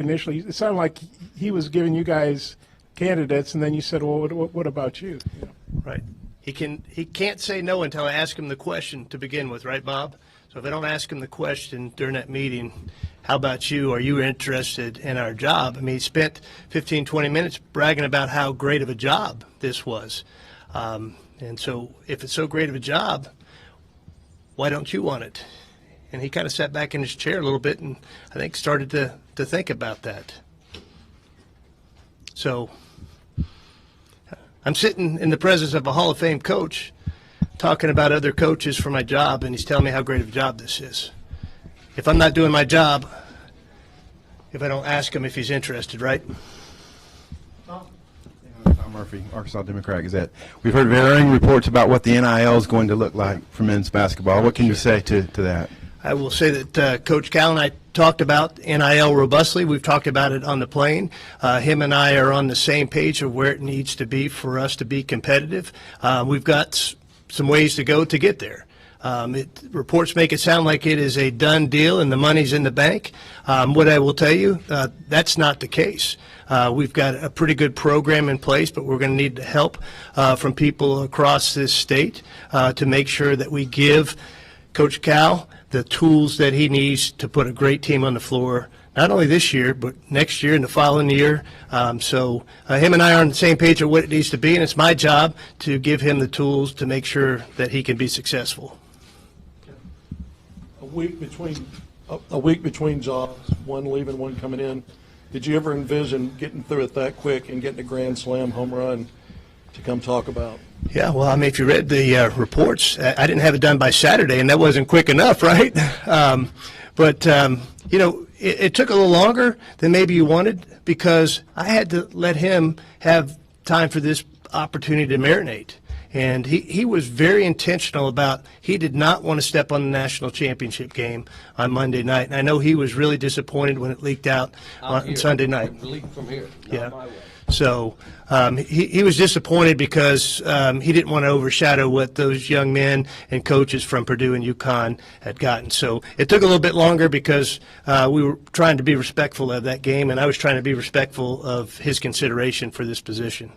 initially, it sounded like he was giving you guys candidates, and then you said, well, what about you? You know? Right. He can't say no until I ask him the question to begin with, right, Bob? So if I don't ask him the question during that meeting, how about you? Are you interested in our job? I mean, he spent 15, 20 minutes bragging about how great of a job this was. And so if it's so great of a job, why don't you want it? And he kind of sat back in his chair a little bit and I think started to think about that. So I'm sitting in the presence of a Hall of Fame coach talking about other coaches for my job, and he's telling me how great of a job this is. If I'm not doing my job, if I don't ask him if he's interested, right? Tom Murphy, Arkansas Democrat Gazette. We've heard varying reports about what the NIL is going to look like for men's basketball. What can you say to that? I will say that Coach Cal and I talked about NIL robustly. We've talked about it on the plane. Him and I are on the same page of where it needs to be for us to be competitive. We've got some ways to go to get there. Reports make it sound like it is a done deal and the money's in the bank. What I will tell you, that's not the case. We've got a pretty good program in place, but we're going to need help from people across this state to make sure that we give Coach Cal the tools that he needs to put a great team on the floor, not only this year, but next year and the following year. So him and I are on the same page of what it needs to be, and it's my job to give him the tools to make sure that he can be successful. A week between jobs, one leaving, one coming in. Did you ever envision getting through it that quick and getting a grand slam home run to come talk about? Yeah, well, I mean, if you read the reports, I didn't have it done by Saturday, and that wasn't quick enough, right? But you know, it took a little longer than maybe you wanted because I had to let him have time for this opportunity to marinate. And he was very intentional about he did not want to step on the national championship game on Monday night. And I know he was really disappointed when it leaked out on Sunday night. Leaked from here, not yeah. my way. So he was disappointed because he didn't want to overshadow what those young men and coaches from Purdue and UConn had gotten. So it took a little bit longer because we were trying to be respectful of that game, and I was trying to be respectful of his consideration for this position.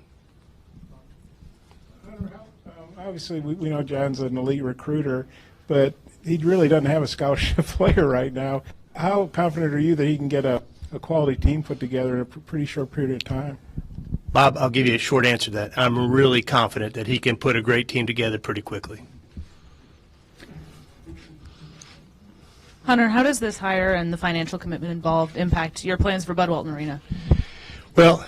Obviously, we know John's an elite recruiter, but he really doesn't have a scholarship player right now. How confident are you that he can get a quality team put together in a pretty short period of time? Bob, I'll give you a short answer to that. I'm really confident that he can put a great team together pretty quickly. Hunter, how does this hire and the financial commitment involved impact your plans for Bud Walton Arena? Well,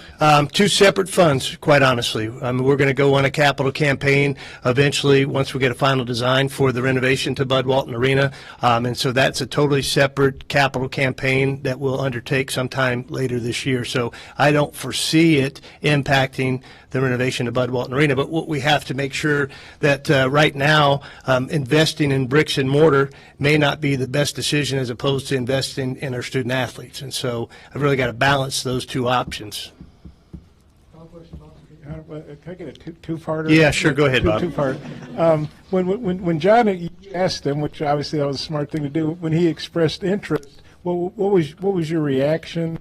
two separate funds, quite honestly. We're going to go on a capital campaign eventually once we get a final design for the renovation to Bud Walton Arena. And so that's a totally separate capital campaign that we'll undertake sometime later this year. So I don't foresee it impacting the renovation of Bud Walton Arena. But what we have to make sure that right now investing in bricks and mortar may not be the best decision as opposed to investing in our student athletes. And so I've really got to balance those two options. Can I get a two-parter? Yeah, sure. Go ahead, Bob. Two-part. When John asked him, which obviously that was a smart thing to do, when he expressed interest, what was your reaction?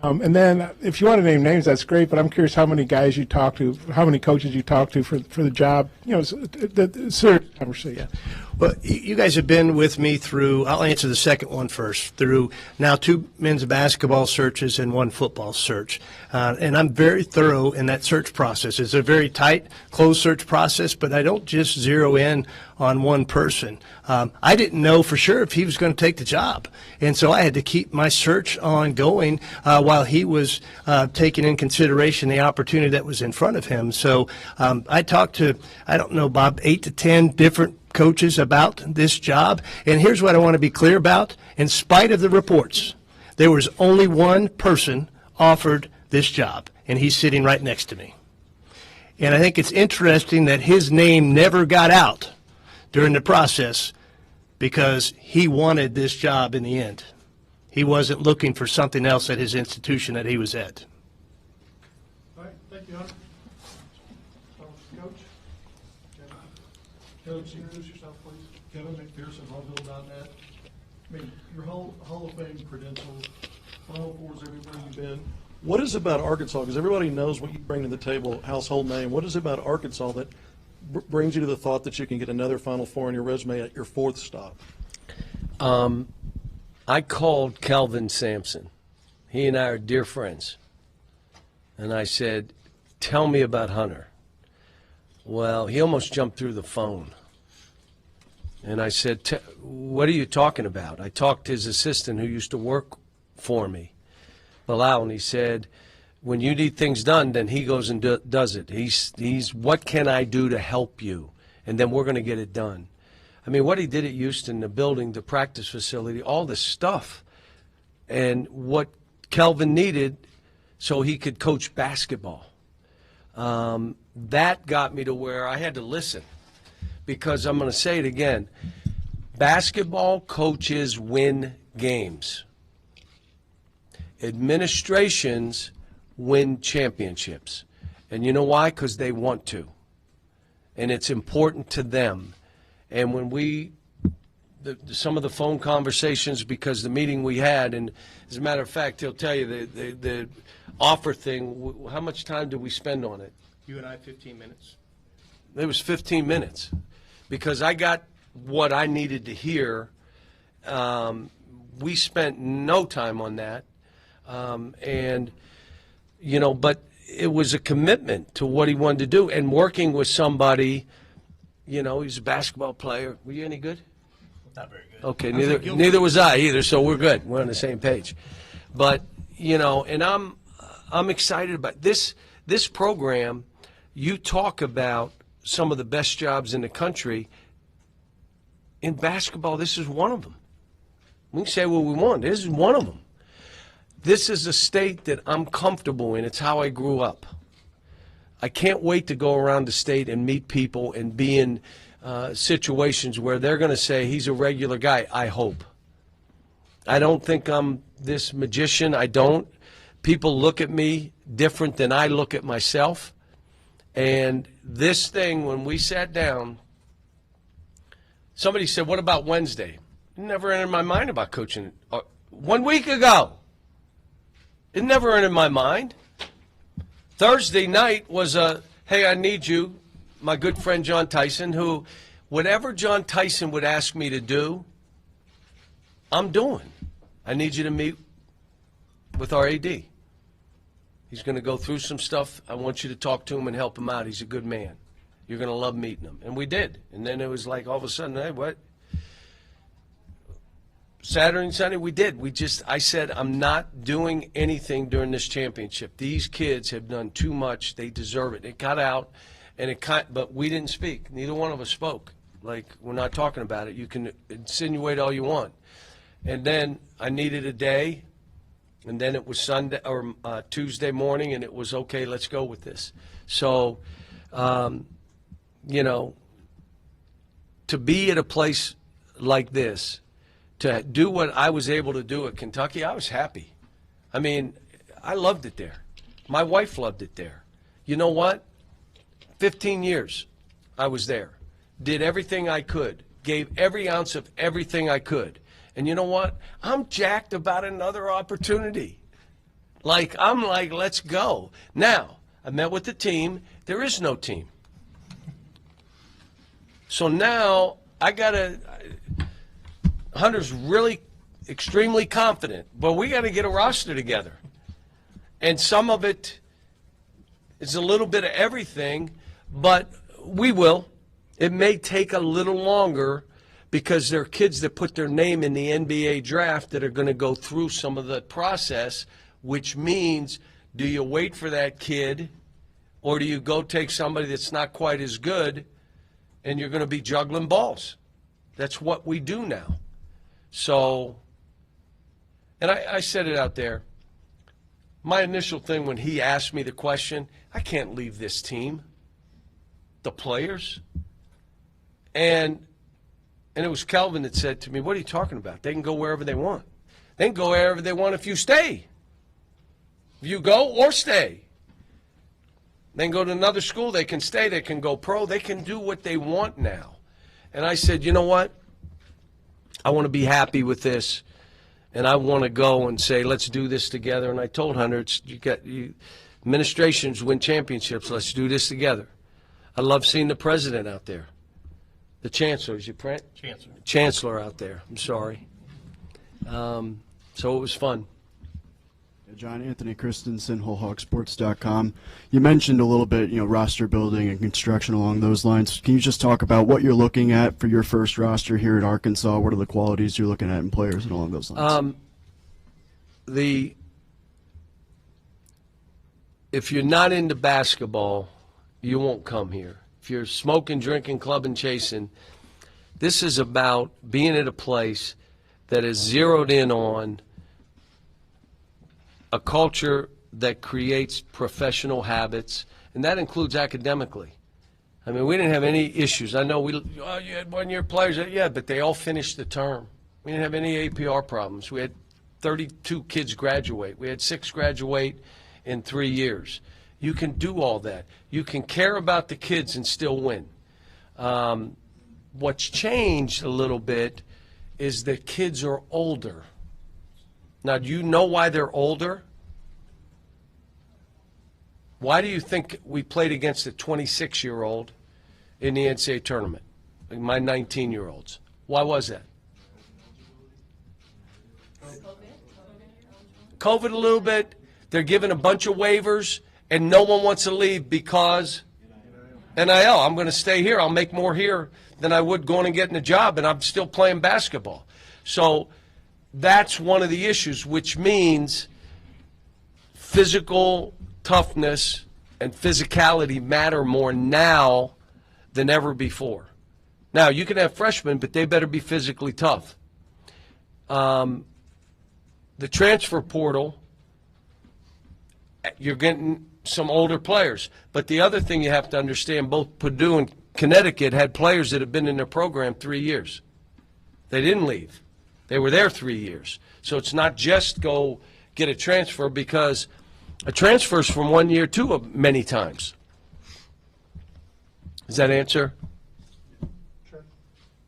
And then, if you want to name names, that's great. But I'm curious how many guys you talked to, how many coaches you talked to for the job. You know, the serious conversation. Yeah. Well, you guys have been with me through. I'll answer the second one first. Through now 2 men's basketball searches and 1 football search, and I'm very thorough in that search process. It's a very tight, closed search process, but I don't just zero in on one person. I didn't know for sure if he was going to take the job, and so I had to keep my search ongoing while he was taking in consideration the opportunity that was in front of him. So I talked to, I don't know, Bob, 8 to 10 different coaches about this job, and here's what I want to be clear about. In spite of the reports, there was only one person offered this job, and he's sitting right next to me. And I think it's interesting that his name never got out during the process because he wanted this job in the end. He wasn't looking for something else at his institution that he was at. All right, thank you, Hunter. Coach? Coach, introduce yourself, please. Kevin McPherson, Hallville.net. I mean, your Hall of Fame credentials Final Fours everywhere you've been. What is it about Arkansas? Because everybody knows what you bring to the table, household name. What is it about Arkansas that brings you to the thought that you can get another Final Four on your resume at your fourth stop? I called Kelvin Sampson. He and I are dear friends. And I said, tell me about Hunter. Well, he almost jumped through the phone. And I said, what are you talking about? I talked to his assistant who used to work for me, Bilal, and he said, when you need things done, then he goes and does it. He's what can I do to help you? And then we're going to get it done. I mean, what he did at Houston, the building, the practice facility, all this stuff, and what Kelvin needed so he could coach basketball. That got me to where I had to listen, because I'm going to say it again. Basketball coaches win games. Administrations win championships. And you know why? Because they want to. And it's important to them. And when some of the phone conversations, because the meeting we had, and as a matter of fact, he'll tell you the offer thing, how much time did we spend on it? You and I, 15 minutes. It was 15 minutes, because I got what I needed to hear. We spent no time on that. And, you know, but it was a commitment to what he wanted to do, and working with somebody, you know, he's a basketball player. Were you any good? Not very good. Okay, neither was I either, so we're good. We're on the same page. But, you know, and I'm excited about this program. You talk about some of the best jobs in the country. In basketball, this is one of them. We can say what we want. This is one of them. This is a state that I'm comfortable in. It's how I grew up. I can't wait to go around the state and meet people and be in situations where they're going to say he's a regular guy, I hope. I don't think I'm this magician. I don't. People look at me different than I look at myself. And this thing, when we sat down, somebody said, what about Wednesday? It never entered my mind about coaching. 1 week ago. It never entered my mind. Thursday night was hey, I need you, my good friend John Tyson, who whatever John Tyson would ask me to do, I'm doing. I need you to meet with our AD. He's going to go through some stuff. I want you to talk to him and help him out. He's a good man. You're going to love meeting him. And we did. And then it was like all of a sudden, hey, what? Saturday and Sunday, we did. I said, I'm not doing anything during this championship. These kids have done too much. They deserve it. It got out, but we didn't speak. Neither one of us spoke. Like, we're not talking about it. You can insinuate all you want. And then I needed a day, and then it was Sunday or Tuesday morning, and it was, okay, let's go with this. So, you know, to be at a place like this, to do what I was able to do at Kentucky, I was happy. I mean, I loved it there. My wife loved it there. You know what? 15 years I was there. Did everything I could. Gave every ounce of everything I could. And you know what? I'm jacked about another opportunity. I'm like, let's go. Now, I met with the team. There is no team. So now I got to... Hunter's really extremely confident, but we got to get a roster together. And some of it is a little bit of everything, but we will. It may take a little longer because there are kids that put their name in the NBA draft that are going to go through some of the process, which means, do you wait for that kid, or do you go take somebody that's not quite as good and you're going to be juggling balls? That's what we do now. So, and I said it out there. My initial thing when he asked me the question, I can't leave this team, the players. And it was Kelvin that said to me, what are you talking about? They can go wherever they want. They can go wherever they want if you stay. If you go or stay. They can go to another school. They can stay. They can go pro. They can do what they want now. And I said, you know what? I want to be happy with this. and I want to go and say, let's do this together. And I told Hunter, administrations win championships. Let's do this together. I love seeing the president out there. The chancellor, is you print? Chancellor out there. I'm sorry. So it was fun. John Anthony Christensen, WholeHogSports.com. You mentioned a little bit, roster building and construction along those lines. Can you just talk about what you're looking at for your first roster here at Arkansas? What are the qualities you're looking at in players and along those lines? If you're not into basketball, you won't come here. If you're smoking, drinking, clubbing, chasing, this is about being at a place that is zeroed in on a culture that creates professional habits, and that includes academically. I mean, we didn't have any issues. I know you had one-year players. Yeah, but they all finished the term. We didn't have any APR problems. We had 32 kids graduate. We had 6 graduate in 3 years. You can do all that. You can care about the kids and still win. What's changed a little bit is that kids are older. Now, do you know why they're older? Why do you think we played against a 26-year-old in the NCAA tournament? Like my 19-year-olds. Why was that? COVID a little bit. They're given a bunch of waivers, and no one wants to leave because NIL. I'm going to stay here. I'll make more here than I would going and getting a job, and I'm still playing basketball. So that's one of the issues, which means physical toughness and physicality matter more now than ever before. Now, you can have freshmen, but they better be physically tough. The transfer portal, you're getting some older players. But the other thing you have to understand, both Purdue and Connecticut had players that have been in their program 3 years. They didn't leave. They were there 3 years. So it's not just go get a transfer, because a transfer is from 1 year to many times. Does that answer? Sure.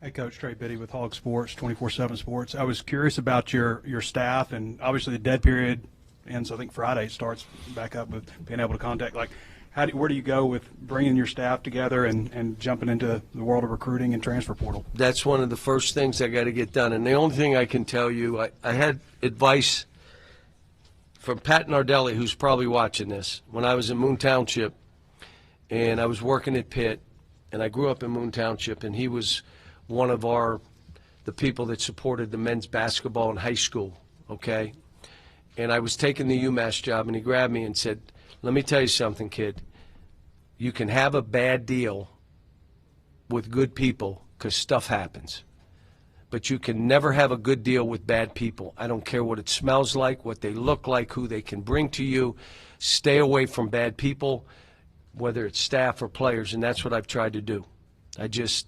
Hey, Coach, Trey Biddy with Hog Sports, 24/7 Sports. I was curious about your staff, and obviously the dead period ends, I think Friday, starts back up with being able to contact. Like, where do you go with bringing your staff together and jumping into the world of recruiting and transfer portal? That's one of the first things I got to get done. And the only thing I can tell you, I had advice from Pat Nardelli, who's probably watching this, when I was in Moon Township, and I was working at Pitt, and I grew up in Moon Township, and he was one of the people that supported the men's basketball in high school, okay? And I was taking the UMass job, and he grabbed me and said, let me tell you something, kid. You can have a bad deal with good people because stuff happens. But you can never have a good deal with bad people. I don't care what it smells like, what they look like, who they can bring to you. Stay away from bad people, whether it's staff or players, and that's what I've tried to do. It's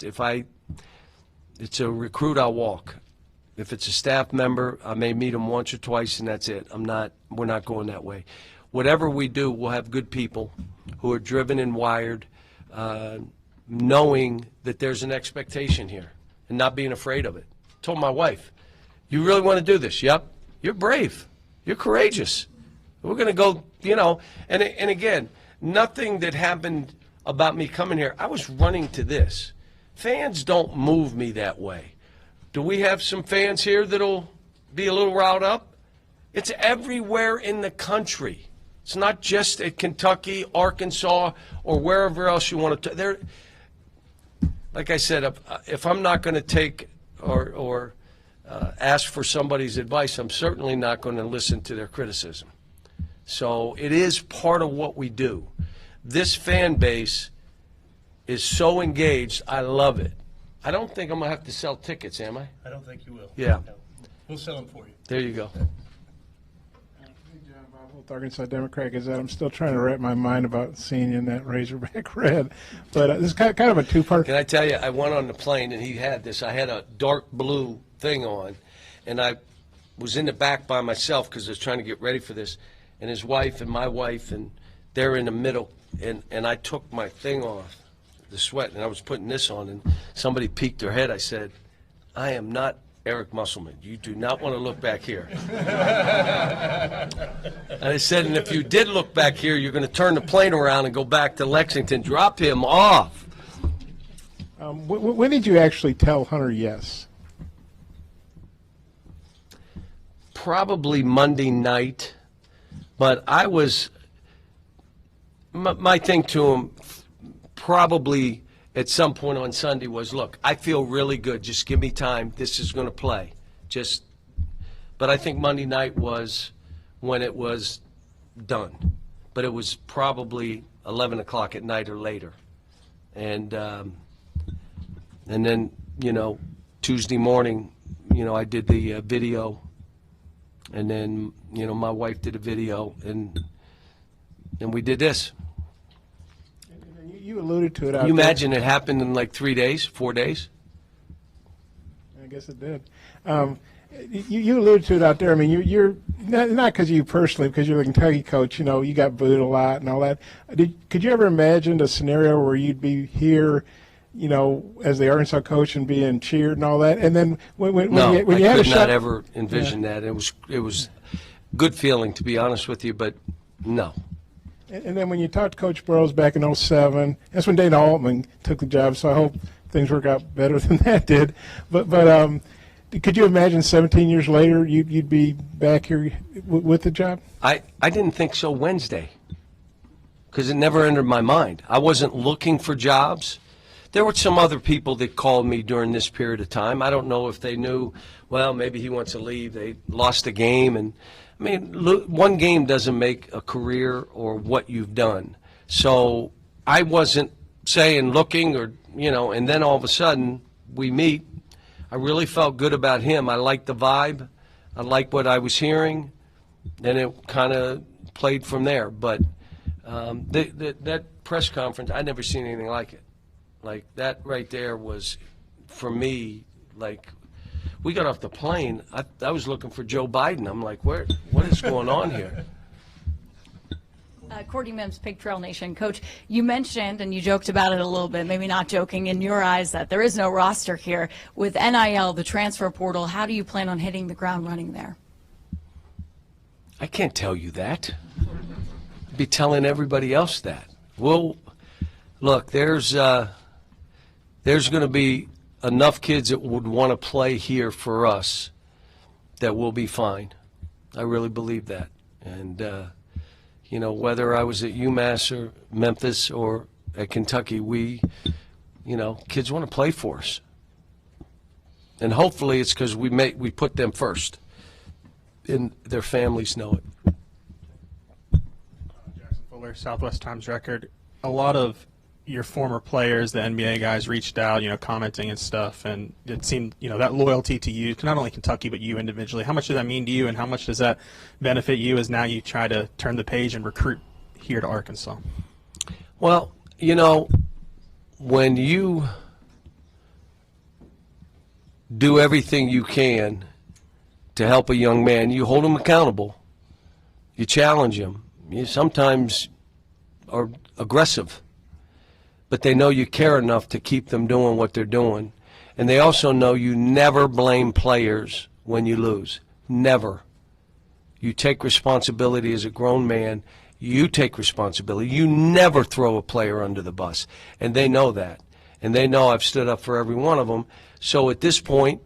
a recruit, I'll walk. If it's a staff member, I may meet them once or twice, and that's it. We're not going that way. Whatever we do, we'll have good people who are driven and wired, knowing that there's an expectation here and not being afraid of it. I told my wife, you really want to do this? Yep. You're brave. You're courageous. We're going to go, and again, nothing that happened about me coming here. I was running to this. Fans don't move me that way. Do we have some fans here that'll be a little riled up? It's everywhere in the country. It's not just at Kentucky, Arkansas, or wherever else you want to. Like I said, if I'm not going to take or ask for somebody's advice, I'm certainly not going to listen to their criticism. So it is part of what we do. This fan base is so engaged. I love it. I don't think I'm going to have to sell tickets, am I? I don't think you will. Yeah. No. We'll sell them for you. There you go. With Arkansas Democrat Gazette, I'm still trying to wrap my mind about seeing you in that Razorback red. But this is kind of a two-part. Can I tell you, I went on the plane and he had this. I had a dark blue thing on, and I was in the back by myself because I was trying to get ready for this. And his wife and my wife, and they're in the middle, and I took my thing off, the sweat, and I was putting this on, and somebody peeked their head. I said, I am not Eric Musselman, you do not want to look back here. And I said, and if you did look back here, you're going to turn the plane around and go back to Lexington. Drop him off. When did you actually tell Hunter yes? Probably Monday night, but I was, my thing to him probably at some point on Sunday was, look, I feel really good. Just give me time. This is going to play. But I think Monday night was when it was done. But it was probably 11 o'clock at night or later. And then, Tuesday morning, I did the video. And then, my wife did a video, and we did this. You alluded to it out You there. imagine it happened in like 3 days, 4 days? I guess it did. You alluded to it out there. I mean, you're not because of you personally, because you're the Kentucky coach. You got booed a lot and all that. Could you ever imagine a scenario where you'd be here, as the Arkansas coach and being cheered and all that? And then when No, you I had a could shot, not ever envision that. It was good feeling, to be honest with you, but no. And then when you talked to Coach Burrows back in 07, that's when Dana Altman took the job, so I hope things work out better than that did. But could you imagine 17 years later you'd be back here with the job? I didn't think so Wednesday because it never entered my mind. I wasn't looking for jobs. There were some other people that called me during this period of time. I don't know if they knew, well, maybe he wants to leave. They lost a game. And, I mean, one game doesn't make a career or what you've done. So I wasn't saying looking or, and then all of a sudden we meet. I really felt good about him. I liked the vibe. I liked what I was hearing. And it kind of played from there. But that press conference, I'd never seen anything like it. Like, that right there was, for me, like, we got off the plane. I was looking for Joe Biden. I'm like, what is going on here? Courtney Mims, Pig Trail Nation. Coach, you mentioned, and you joked about it a little bit, maybe not joking in your eyes, that there is no roster here. With NIL, the transfer portal, how do you plan on hitting the ground running there? I can't tell you that. I'd be telling everybody else that. Well, look, there's going to be enough kids that would want to play here for us that we'll be fine. I really believe that. And, whether I was at UMass or Memphis or at Kentucky, kids want to play for us. And hopefully it's because we put them first, and their families know it. Jackson Fuller, Southwest Times Record. A lot of your former players, the NBA guys, reached out, commenting and stuff, and it seemed, that loyalty to you, to not only Kentucky, but you individually. How much does that mean to you, and how much does that benefit you as now you try to turn the page and recruit here to Arkansas? Well, when you do everything you can to help a young man, you hold him accountable, you challenge him, you sometimes are aggressive. But they know you care enough to keep them doing what they're doing. And they also know you never blame players when you lose. Never. You take responsibility as a grown man. You take responsibility. You never throw a player under the bus. And they know that. And they know I've stood up for every one of them. So at this point,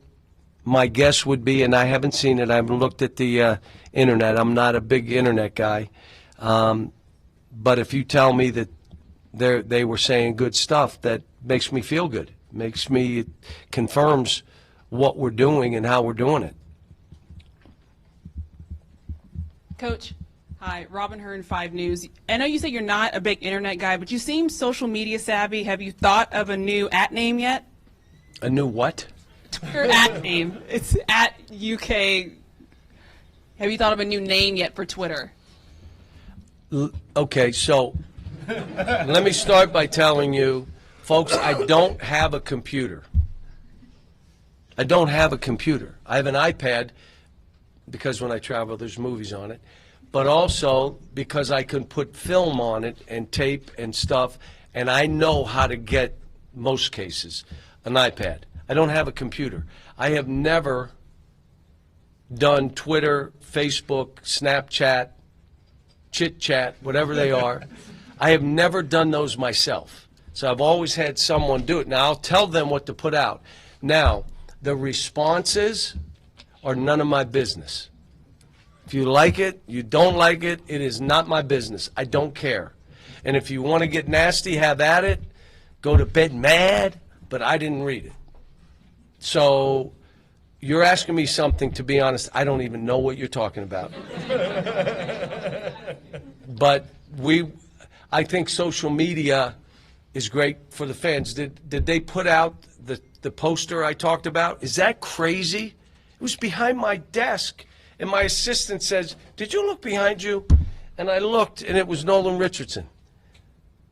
my guess would be, and I haven't seen it, I haven't looked at the internet. I'm not a big internet guy. But if you tell me that they were saying good stuff, that makes me feel good. It confirms what we're doing and how we're doing it. Coach, hi, Robin Hearn, 5 News. I know you say you're not a big internet guy, but you seem social media savvy. Have you thought of a new @name yet? A new what? Twitter @name. It's @UK. Have you thought of a new name yet for Twitter? Okay, so let me start by telling you, folks, I don't have a computer. I don't have a computer. I have an iPad because when I travel, there's movies on it, but also because I can put film on it and tape and stuff, and I know how to get, most cases, an iPad. I don't have a computer. I have never done Twitter, Facebook, Snapchat, Chit Chat, whatever they are. I have never done those myself. So I've always had someone do it. Now, I'll tell them what to put out. Now, the responses are none of my business. If you like it, you don't like it, it is not my business. I don't care. And if you want to get nasty, have at it. Go to bed mad, but I didn't read it. So you're asking me something, to be honest, I don't even know what you're talking about. But I think social media is great for the fans. Did they put out the poster I talked about? Is that crazy? It was behind my desk, and my assistant says, "Did you look behind you?" And I looked, and it was Nolan Richardson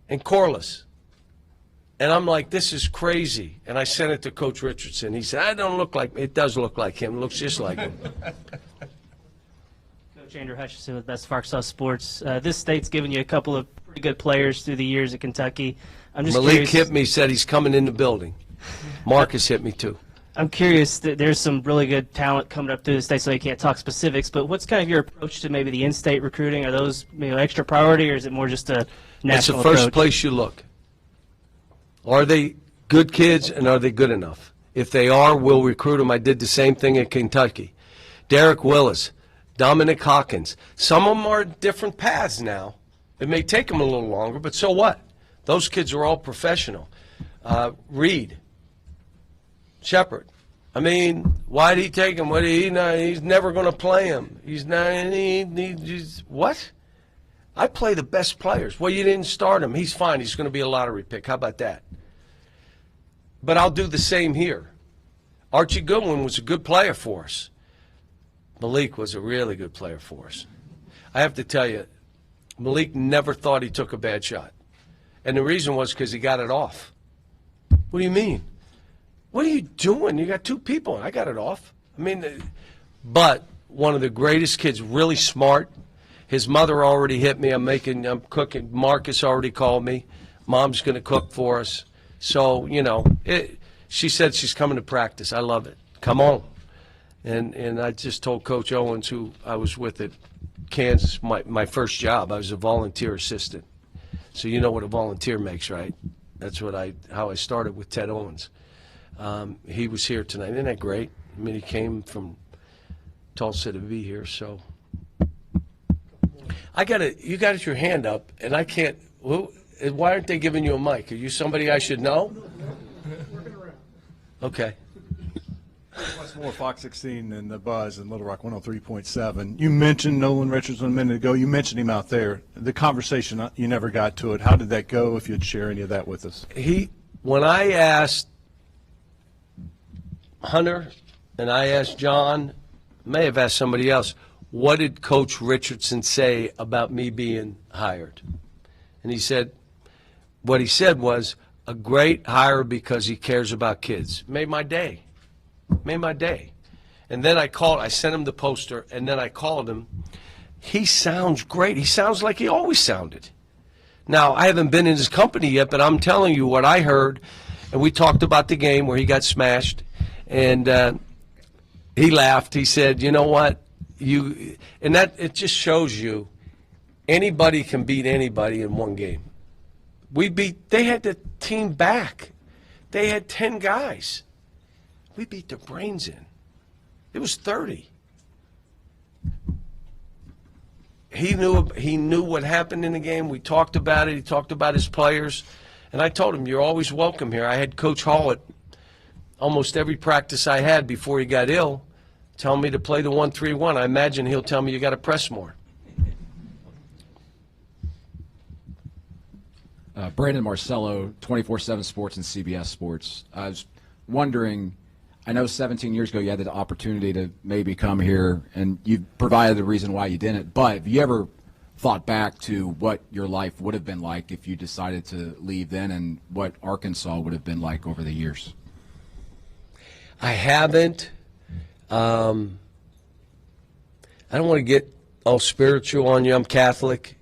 and Corliss. And I'm like, this is crazy. And I sent it to Coach Richardson. He said, "I don't look like me." It does look like him. It looks just like him. Coach Andrew Hutchison with Best of Arkansas Sports. This state's given you a couple of pretty good players through the years at Kentucky. I'm just Malik curious. hit me, said he's coming in the building. Marcus hit me too. I'm curious, there's some really good talent coming up through the state, so you can't talk specifics, but what's kind of your approach to maybe the in-state recruiting? Are those extra priority, or is it more just a national It's the first approach? place you look. Are they good kids, and are they good enough? If they are, we'll recruit them. I did the same thing at Kentucky. Derek Willis, Dominic Hawkins. Some of them are different paths now. It may take them a little longer, but so what? Those kids are all professional. Reed, Shepard. I mean, why did he take him? He's never going to play him. He's not. He's what? I play the best players. Well, you didn't start him. He's fine. He's going to be a lottery pick. How about that? But I'll do the same here. Archie Goodwin was a good player for us. Malik was a really good player for us. I have to tell you, Malik never thought he took a bad shot. And the reason was because he got it off. What do you mean? What are you doing? You got two people, and I got it off. I mean, but one of the greatest kids, really smart. His mother already hit me. I'm cooking. Marcus already called me. Mom's going to cook for us. So, she said she's coming to practice. I love it. Come on. And I just told Coach Owens, who I was with at Kansas, my first job. I was a volunteer assistant. So you know what a volunteer makes, right? That's how I started with Ted Owens. He was here tonight. Isn't that great? I mean, he came from Tulsa to be here. So you got your hand up, and I can't. Why aren't they giving you a mic? Are you somebody I should know? Okay. Much more Fox 16 than the Buzz in Little Rock 103.7. You mentioned Nolan Richardson a minute ago. You mentioned him out there. The conversation, you never got to it. How did that go, if you'd share any of that with us? When I asked Hunter and I asked John, may have asked somebody else, what did Coach Richardson say about me being hired? And what he said was, a great hire because he cares about kids. Made my day. And then I sent him the poster, and then I called him. He sounds great. He sounds like he always sounded. Now, I haven't been in his company yet, but I'm telling you what I heard, and we talked about the game where he got smashed, and he laughed. He said, you know what? It just shows you anybody can beat anybody in one game. They had the team back. They had 10 guys. We beat their brains in. It was 30. He knew what happened in the game. We talked about it. He talked about his players. And I told him, you're always welcome here. I had Coach Hall at almost every practice I had before he got ill, tell me to play the 1-3-1. I imagine he'll tell me you got to press more. Brandon Marcello, 24/7 Sports and CBS Sports. I was wondering, I know 17 years ago you had the opportunity to maybe come here, and you provided the reason why you didn't, but have you ever thought back to what your life would have been like if you decided to leave then, and what Arkansas would have been like over the years? I haven't. I don't want to get all spiritual on you. I'm Catholic.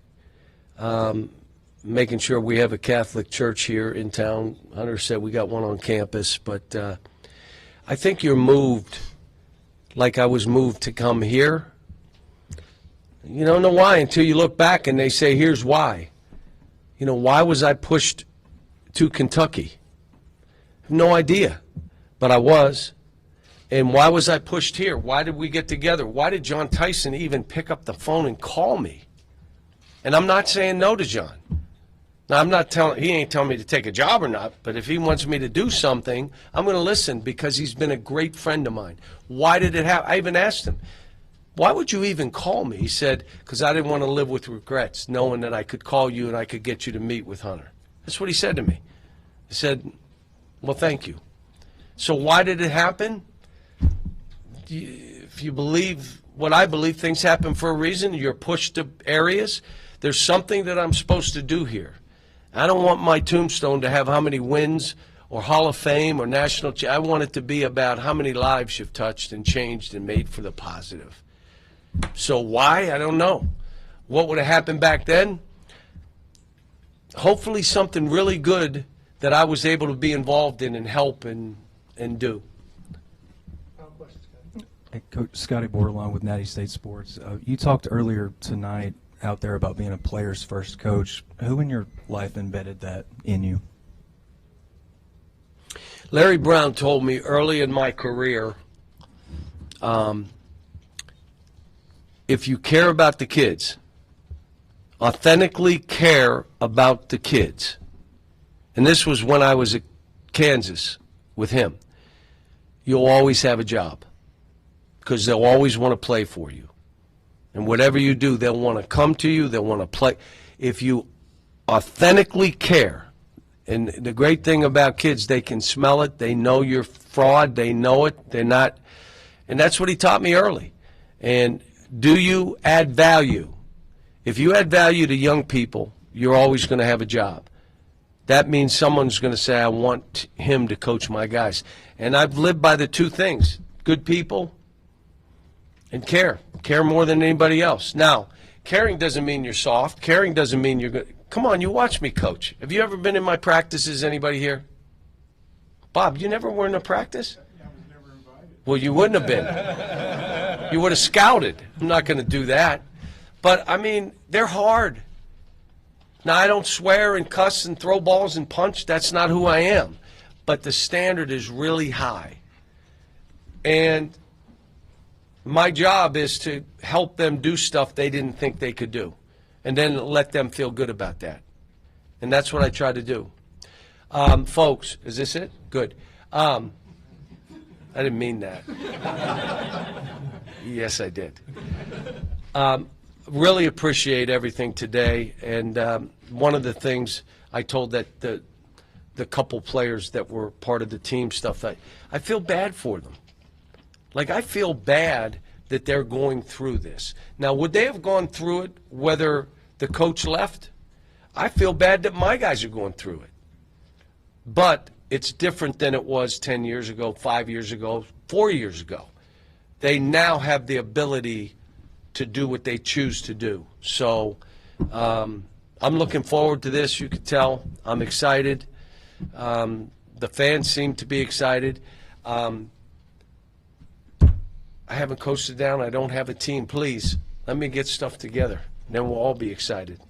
Making sure we have a Catholic church here in town. Hunter said we got one on campus, but I think you're moved like I was moved to come here. You don't know why until you look back and they say, here's why. You know, why was I pushed to Kentucky? I have no idea, but I was. And why was I pushed here? Why did we get together? Why did John Tyson even pick up the phone and call me? And I'm not saying no to John. Now, he ain't telling me to take a job or not, but if he wants me to do something, I'm going to listen because he's been a great friend of mine. Why did it happen? I even asked him, why would you even call me? He said, because I didn't want to live with regrets, knowing that I could call you and I could get you to meet with Hunter. That's what he said to me. He said, well, thank you. So why did it happen? If you believe what I believe, things happen for a reason. You're pushed to areas. There's something that I'm supposed to do here. I don't want my tombstone to have how many wins or Hall of Fame or national. I want it to be about how many lives you've touched and changed and made for the positive. So why? I don't know. What would have happened back then? Hopefully something really good that I was able to be involved in and help and do. Hey, Coach Scotty Bordelon with Natty State Sports. You talked earlier tonight out there about being a player's first coach. Who in your life embedded that in you? Larry Brown told me early in my career, if you care about the kids, authentically care about the kids, and this was when I was at Kansas with him, you'll always have a job because they'll always want to play for you. And whatever you do, they'll want to come to you, they'll want to play. If you authentically care, and the great thing about kids, they can smell it, they know you're fraud, they know it, they're not, and that's what he taught me early. And do you add value? If you add value to young people, you're always going to have a job. That means someone's going to say, I want him to coach my guys. And I've lived by the two things, good people and care. Care more than anybody else. Now, caring doesn't mean you're soft. Caring doesn't mean you're good. Come on, you watch me coach. Have you ever been in my practices, anybody here? Bob, you never were in a practice? I was never invited. Well, you wouldn't have been. You would have scouted. I'm not going to do that. But, I mean, they're hard. Now, I don't swear and cuss and throw balls and punch. That's not who I am. But the standard is really high. And my job is to help them do stuff they didn't think they could do, and then let them feel good about that. And that's what I try to do. Folks, is this it? Good. I didn't mean that. Yes, I did. Really appreciate everything today. And one of the things I told that the couple players that were part of the team stuff, I feel bad for them. Like, I feel bad that they're going through this. Now, would they have gone through it whether the coach left? I feel bad that my guys are going through it. But it's different than it was 10 years ago, 5 years ago, 4 years ago. They now have the ability to do what they choose to do. So I'm looking forward to this. You can tell I'm excited. The fans seem to be excited. I haven't coached it down. I don't have a team. Please, let me get stuff together. Then we'll all be excited.